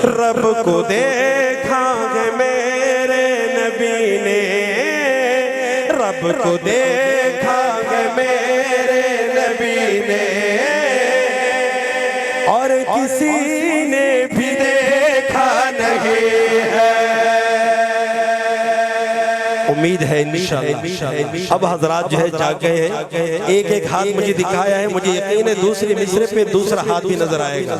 रब को देखा है मेरे नबी ने, रब को देखा है मेरे नबी ने, और किसी ने भी देखा नहीं है। उम्मीद है इंशाअल्लाह। अब हजरात जो है जाग गए हैं, एक एक हाथ मुझे दिखाया है, मुझे यकीन है दूसरे मिसरे पे दूसरा हाथ भी नजर आएगा।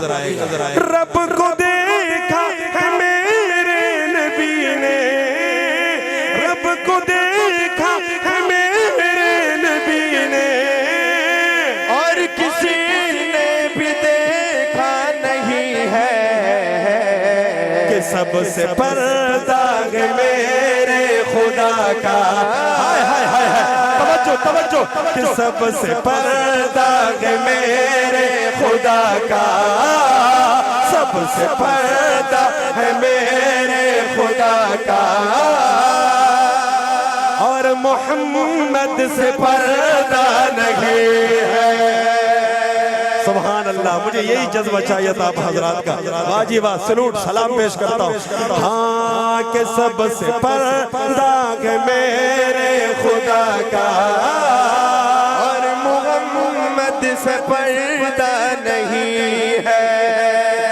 रब को देखा है मेरे नबी ने, रब को देखा है मेरे नबी ने, और किसी ने भी देखा नहीं है कि सबसे पर्दा है मेरे खुदा का। हाय हाय हाय हाय, तवज्जो तवज्जो, कि सबसे पर्दा है मेरे खुदा का, सबसे पर्दा है मेरे खुदा का, और मोहम्मद से पर्दा नहीं है। सुभान अल्लाह, मुझे यही जज्बा चाहिए था आप हजरात का। वाजी वाह, सलूट सलाम पेश करता हूँ। हाँ के सबसे पर्दा है मेरे खुदा का, और मोहम्मद से पर्दा नहीं है।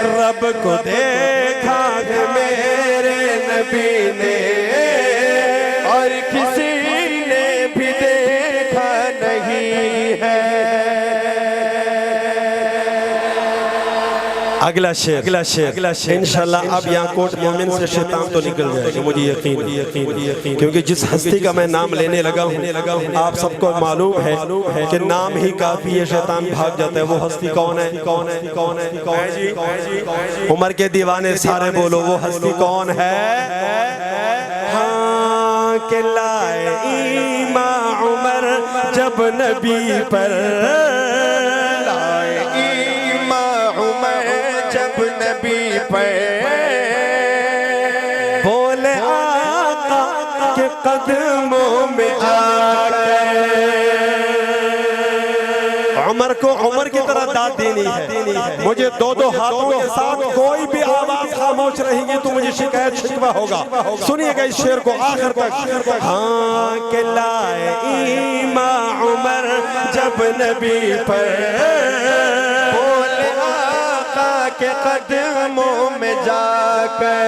रब को देखा है मेरे नबी ने, और किसी ने भी देखा नहीं है। अगला शेर इंशाल्लाह। अब यहाँ कोट मोमिन से शैतान तो निकल जाएगा, मुझे यकीन, क्योंकि जिस हस्ती का मैं नाम लेने लगा हूँ आप सबको मालूम है कि नाम ही काफी है, शैतान भाग जाता है। वो हस्ती कौन है? कौन है? कौन है? कौन है? उमर के दीवाने सारे बोलो, वो हस्ती कौन है? हाँ के लाए ईमा उमर जब नबी पर, लाए ईमा उमर जब नबी पर, बोले आका के कदमों में आकर। उमर को उमर की तरह दाद देनी है मुझे। दो दो हाथों के साथ कोई भी आवाज खामोश रहेगी तो मुझे शिकायत शिकवा होगा। सुनिएगा इस शेर को आखिर तक। हाँ के लाए ईमा उमर जब नबी पर, बोले आका के कदमों में जाकर।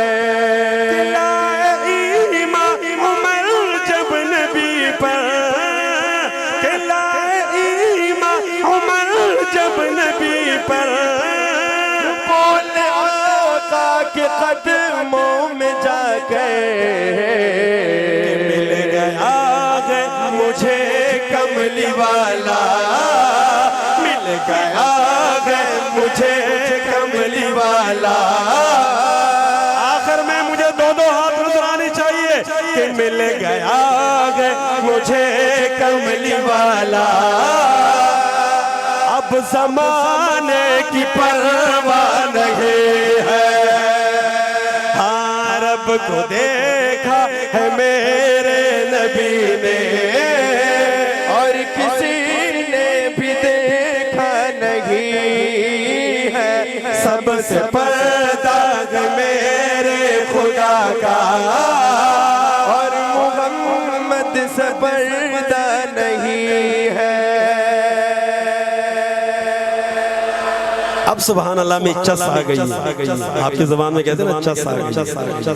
लाए ईमा उमर जब नबी पर, उमर जब नबी पर, बोले आका के कदमों में जाकर। मिल गया है मुझे कमली वाला, मिल गया है मुझे कमली वाला। आखिर में मुझे दो दो हाथ नजर आने चाहिए कि मिल गया है मुझे कमली वाला। अब ज़माने की परवाह नहीं है। हाँ रब को देखा है मेरे नबी ने, और किसी ने भी देखा नहीं है। सबसे पर्दा है मेरे खुदा का, और मोहम्मद से पर्दा नहीं है। अब सुभान अल्लाह में चस आ गई है। आपकी ज़बान में कहते हैं ना चस आ गई।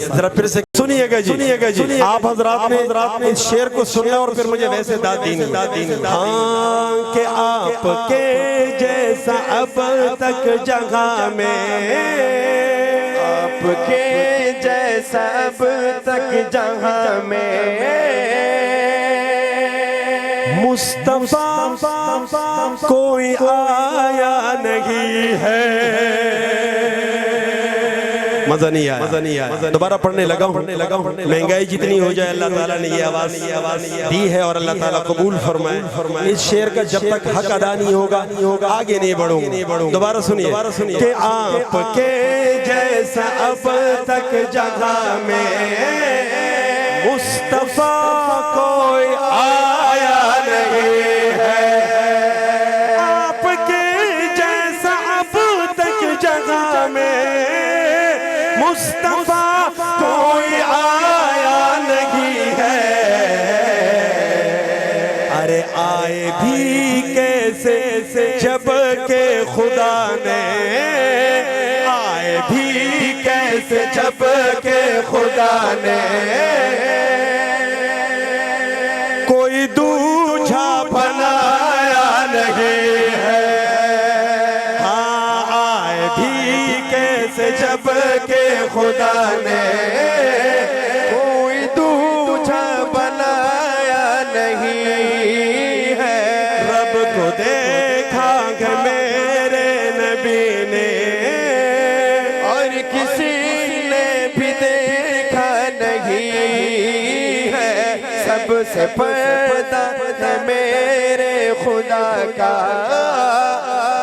जरा फिर से सुनिएगा जी, आप हजरात ने इस शेर को सुना और फिर मुझे वैसे दाद दीनी। हाँ कि आपके जैसा अब तक जगह में, आपके जैसा अब तक जगह में, मुस्तफा कोई आया नहीं है। मजा नहीं आया। दोबारा पढ़ने लगा हूँ। महंगाई जितनी हो जाए अल्लाह ताला ने ये आवाज दी है और अल्लाह ताला कबूल फरमाए। इस शेर का जब तक हक अदा नहीं होगा आगे नहीं बढ़ूंगा। दोबारा सुनिए कि आपके जैसा अब तक जगह में मुस्तफा कोई आया नहीं है। आपके जैसा अब तक जगह में मुस्तफा कोई आया नहीं है। अरे आए भी कैसे जब के खुदा ने, आए भी कैसे जब के खुदा ने कोई दूजा बनाया नहीं है। हाँ आए भी कैसे जब के खुदा ने कोई दूजा बनाया नहीं है। रब को देखा है मेरे नबी ने और किसी ने भी देखा नहीं है। सबसे पर्दा है मेरे खुदा का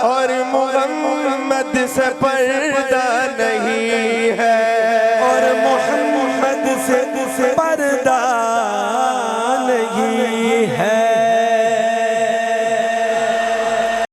और मोहम्मद से पर्दा नहीं है। और मोहम्मद से पर्दा